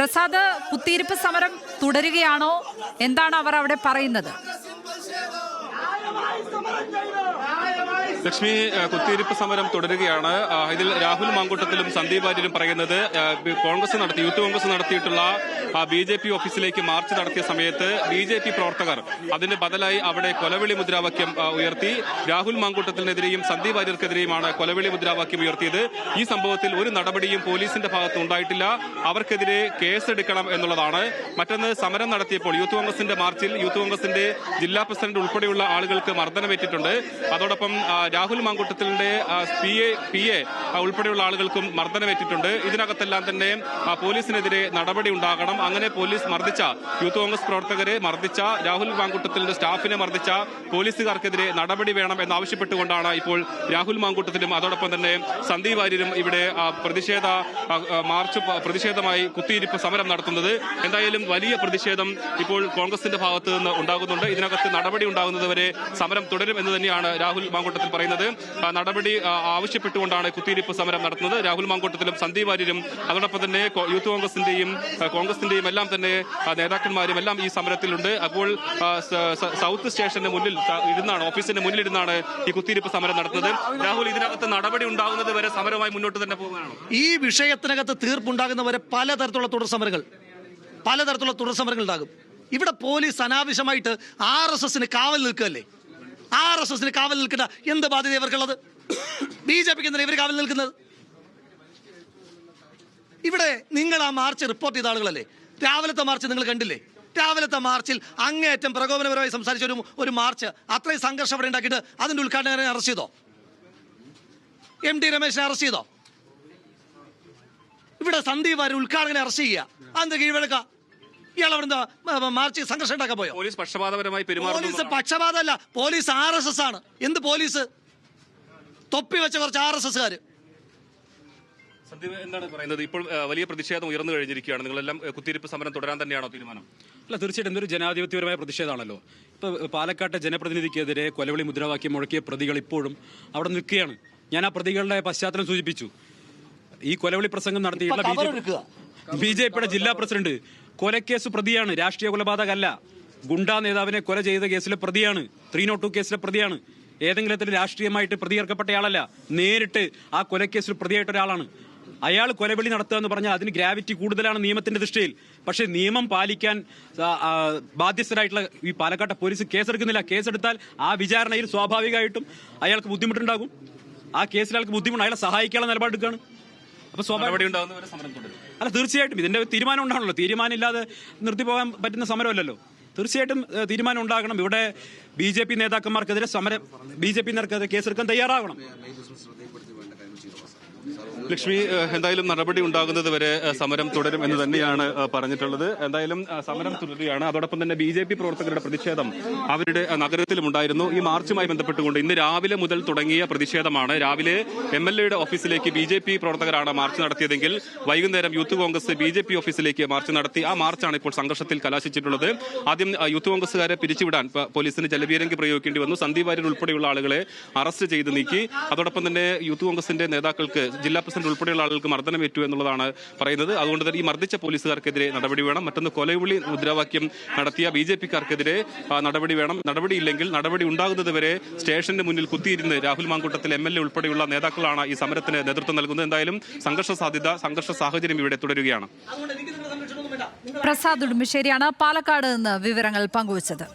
പ്രസാദ്, കുത്തിയിരിപ്പ് സമരം തുടരുകയാണോ? എന്താണ് അവർ അവിടെ പറയുന്നത്? ലക്ഷ്മി, കുത്തിയിരിപ്പ് സമരം തുടരുകയാണ്. ഇതിൽ രാഹുൽ മാങ്കൂട്ടത്തിലും സന്ദീപ് വാര്യരും പറയുന്നത് യൂത്ത് കോൺഗ്രസ് നടത്തിയിട്ടുള്ള BJP ഓഫീസിലേക്ക് മാർച്ച് നടത്തിയ സമയത്ത് BJP പ്രവർത്തകർ അതിന് ബദലായി അവിടെ കൊലവിളി മുദ്രാവാക്യം ഉയർത്തി. രാഹുൽ മാങ്കൂട്ടത്തിനെതിരെയും സന്ദീപ് വാര്യർക്കെതിരെയുമാണ് കൊലവിളി മുദ്രാവാക്യം ഉയർത്തിയത്. ഈ സംഭവത്തിൽ ഒരു നടപടിയും പോലീസിന്റെ ഭാഗത്ത് ഉണ്ടായിട്ടില്ല. അവർക്കെതിരെ കേസെടുക്കണം എന്നുള്ളതാണ്. മറ്റൊന്ന്, സമരം നടത്തിയപ്പോൾ യൂത്ത് കോൺഗ്രസിന്റെ മാർച്ചിൽ യൂത്ത് കോൺഗ്രസിന്റെ ജില്ലാ പ്രസിഡന്റ് ഉൾപ്പെടെയുള്ള ആളുകൾക്ക് മർദ്ദനമേറ്റിട്ടുണ്ട്. അതോടൊപ്പം രാഹുൽ മാങ്കൂട്ടത്തിന്റെ PA ഉൾപ്പെടെയുള്ള ആളുകൾക്കും മർദ്ദനമേറ്റിട്ടുണ്ട്. ഇതിനകത്തെല്ലാം തന്നെ പോലീസിനെതിരെ നടപടി ഉണ്ടാകണം. അങ്ങനെ പോലീസ് മർദ്ദിച്ച യൂത്ത് കോൺഗ്രസ് പ്രവർത്തകരെ മർദ്ദിച്ച രാഹുൽ മാങ്കൂട്ടത്തിന്റെ സ്റ്റാഫിനെ മർദ്ദിച്ച പോലീസുകാർക്കെതിരെ നടപടി വേണം എന്നാവശ്യപ്പെട്ടുകൊണ്ടാണ് ഇപ്പോൾ രാഹുൽ മാങ്കൂട്ടത്തിലും അതോടൊപ്പം തന്നെ സന്ദീപ് വാര്യരും ഇവിടെ പ്രതിഷേധമായി കുത്തിയിരിപ്പ് സമരം നടത്തുന്നത്. എന്തായാലും വലിയ പ്രതിഷേധം ഇപ്പോൾ കോൺഗ്രസിന്റെ ഭാഗത്ത് നിന്ന് ഉണ്ടാകുന്നുണ്ട്. ഇതിനകത്ത് നടപടി ഉണ്ടാകുന്നതുവരെ സമരം തുടരും എന്ന് തന്നെയാണ് രാഹുൽ മാങ്കൂട്ടത്തിൽ പറയുന്നത്. നടപടി ആവശ്യപ്പെട്ടുകൊണ്ടാണ് കുത്തിയിരിപ്പ് സമരം നടത്തുന്നത്. രാഹുൽ മാങ്കൂട്ടത്തിലും സന്ദീപ് വാര്യരും അതോടൊപ്പം തന്നെ യൂത്ത് കോൺഗ്രസിന്റെയും എല്ലാം തന്നെ നേതാക്കന്മാരും എല്ലാം ഈ സമരത്തിലുണ്ട്. അപ്പോൾ സൗത്ത് സ്റ്റേഷന്റെ മുന്നിൽ ഇരുന്നാണ്, ഓഫീസിന്റെ മുന്നിലിരുന്നാണ് ഈ കുത്തിയിരിപ്പ് സമരം നടത്തുന്നത്. രാഹുൽ, ഇതിനകത്ത് നടപടി ഉണ്ടാകുന്നത് വരെ സമരമായി മുന്നോട്ട് തന്നെ പോകുകയാണ്. ഈ വിഷയത്തിനകത്ത് തീർപ്പുണ്ടാകുന്നവരെ പലതരത്തിലുള്ള തുടർ സമരങ്ങൾ ഉണ്ടാകും. ഇവിടെ പോലീസ് അനാവശ്യമായിട്ട് RSSന് കാവൽ നിൽക്കുകയല്ലേ? RSSന് കാവൽ നിൽക്കുന്ന എന്ത് ബാധ്യത ഇവർക്കുള്ളത്? BJPക്ക് എന്തിനാണ് ഇവർ കാവൽ നിൽക്കുന്നത്? ഇവിടെ നിങ്ങൾ ആ മാർച്ച് റിപ്പോർട്ട് ചെയ്ത ആളുകളല്ലേ? രാവിലത്തെ മാർച്ച് നിങ്ങൾ കണ്ടില്ലേ? രാവിലത്തെ മാർച്ചിൽ അങ്ങേയറ്റം പ്രകോപനപരമായി സംസാരിച്ച ഒരു മാർച്ച്, അത്രയും സംഘർഷം അവിടെ ഉണ്ടാക്കിയിട്ട് അതിന്റെ ഉദ്ഘാടകനെ അറസ്റ്റ് ചെയ്തോ? MD രമേശിനെ അറസ്റ്റ് ചെയ്തോ? ഇവിടെ സന്ദീപ് വാര്യർ ഉദ്ഘാടകനെ അറസ്റ്റ് ചെയ്യുക, അതിന്റെ കീഴ്വഴക്ക ഇയാൾ അവിടെ മാർച്ച് സംഘർഷം ഉണ്ടാക്കാൻ പോയോ? പോലീസ് പക്ഷപാതപരമായി പോലീസ് പക്ഷപാതമല്ല, പോലീസ് RSS ആണ്. എന്ത് പോലീസ്? തൊപ്പി വെച്ച കുറച്ച് RSSകാര്. സന്ദീപ്, എന്താണ് പറയുന്നത്? ഇപ്പോൾ വലിയ പ്രതിഷേധം ഉയർന്നു കഴിഞ്ഞിരിക്കുകയാണ്. നിങ്ങളെല്ലാം കുത്തിയിരിപ്പ് സമരം തുടരാൻ തന്നെയാണോ തീരുമാനം? അല്ല, തീർച്ചയായിട്ടും ഇതൊരു ജനാധിപത്യപരമായ പ്രതിഷേധമാണല്ലോ. ഇപ്പോൾ പാലക്കാട്ടെ ജനപ്രതിനിധിക്കെതിരെ കൊലവിളി മുദ്രാവാക്യം മുഴക്കിയ പ്രതികൾ ഇപ്പോഴും അവിടെ നിൽക്കുകയാണ്. ഞാൻ ആ പ്രതികളുടെ പശ്ചാത്തലം സൂചിപ്പിച്ചു. ഈ കൊലവിളി പ്രസംഗം നടത്തിയിട്ടുള്ള BJPയുടെ ജില്ലാ പ്രസിഡന്റ് കൊലക്കേസ് പ്രതിയാണ്, രാഷ്ട്രീയ കൊലപാതകമല്ല. ഗുണ്ടാ നേതാവിനെ കൊല ചെയ്ത കേസിലെ പ്രതിയാണ്, 302 കേസിലെ പ്രതിയാണ്. ഏതെങ്കിലും തരത്തിൽ രാഷ്ട്രീയമായിട്ട് പ്രതികർക്കപ്പെട്ടയാളല്ല, നേരിട്ട് ആ കൊലക്കേസിൽ പ്രതിയായിട്ട് ഒരാളാണ്. അയാൾ കൊലവിളി നടത്തുക എന്ന് പറഞ്ഞാൽ അതിന് ഗ്രാവിറ്റി കൂടുതലാണ് നിയമത്തിന്റെ ദൃഷ്ടിയിൽ. പക്ഷേ നിയമം പാലിക്കാൻ ബാധ്യസ്ഥരായിട്ടുള്ള ഈ പാലക്കാട്ടെ പോലീസ് കേസെടുക്കുന്നില്ല. കേസെടുത്താൽ ആ വിചാരണയിൽ സ്വാഭാവികമായിട്ടും അയാൾക്ക് ബുദ്ധിമുട്ടുണ്ടാകും. ആ കേസിൽ അയാൾക്ക് ബുദ്ധിമുട്ട്, അയാളെ സഹായിക്കാനുള്ള നിലപാടെടുക്കുകയാണ്. അപ്പൊ അല്ല, തീർച്ചയായിട്ടും ഇതിന്റെ തീരുമാനം ഉണ്ടാകണമല്ലോ. തീരുമാനം ഇല്ലാതെ നിർത്തിപ്പോകാൻ പറ്റുന്ന സമരമല്ലല്ലോ. തീർച്ചയായിട്ടും തീരുമാനം ഉണ്ടാകണം. ഇവിടെ BJP നേതാക്കന്മാർക്കെതിരെ BJP നേതാക്കന്മാർക്കെതിരെ കേസെടുക്കാൻ തയ്യാറാകണം. ലക്ഷ്മി, എന്തായാലും നടപടി ഉണ്ടാകുന്നത് വരെ സമരം തുടരും എന്ന് തന്നെയാണ് പറഞ്ഞിട്ടുള്ളത്. എന്തായാലും സമരം തുടരുകയാണ്. അതോടൊപ്പം തന്നെ BJP പ്രവർത്തകരുടെ പ്രതിഷേധം അവരുടെ നഗരത്തിലും ഉണ്ടായിരുന്നു. ഈ മാർച്ചുമായി ബന്ധപ്പെട്ടുകൊണ്ട് ഇന്ന് രാവിലെ മുതൽ തുടങ്ങിയ പ്രതിഷേധമാണ്. രാവിലെ MLAയുടെ ഓഫീസിലേക്ക് BJP പ്രവർത്തകരാണ് മാർച്ച് നടത്തിയതെങ്കിൽ വൈകുന്നേരം യൂത്ത് കോൺഗ്രസ് BJP ഓഫീസിലേക്ക് മാർച്ച് നടത്തി. ആ മാർച്ചാണ് ഇപ്പോൾ സംഘർഷത്തിൽ കലാശിച്ചിട്ടുള്ളത്. ആദ്യം യൂത്ത് കോൺഗ്രസുകാരെ പിരിച്ചുവിടാൻ പോലീസിന് ജലപീരങ്കി പ്രയോഗിക്കേണ്ടി വന്നു. സന്ദീപ് വാര്യർ ഉൾപ്പെടെയുള്ള ആളുകളെ അറസ്റ്റ് ചെയ്ത് നീക്കി. അതോടൊപ്പം തന്നെ യൂത്ത് കോൺഗ്രസിന്റെ നേതാക്കൾക്ക്, ജില്ലാ പ്രസിഡന്റ് ഉൾപ്പെടെയുള്ള ആളുകൾക്ക് മർദ്ദനമേറ്റു എന്നുള്ളതാണ് പറയുന്നത്. അതുകൊണ്ട് തന്നെ ഈ മർദ്ദിച്ച പോലീസുകാർക്കെതിരെ നടപടി വേണം. മറ്റൊന്ന്, കൊലവിളി മുദ്രാവാക്യം നടത്തിയ BJPക്കാർക്കെതിരെ നടപടി വേണം. നടപടിയില്ലെങ്കിൽ നടപടി ഉണ്ടാകുന്നത് വരെ സ്റ്റേഷന്റെ മുന്നിൽ കുത്തിയിരുന്ന് രാഹുൽ മാങ്കൂട്ടത്തിൽ MLA ഉൾപ്പെടെയുള്ള നേതാക്കളാണ് ഈ സമരത്തിന് നേതൃത്വം നൽകുന്നത്. എന്തായാലും സംഘർഷ സാഹചര്യം ഇവിടെ തുടരുകയാണ്. പ്രസാദ് ഉടുമ്പശ്ശേരിയാണ് പാലക്കാട് നിന്ന് വിവരങ്ങൾ പങ്കുവച്ചത്.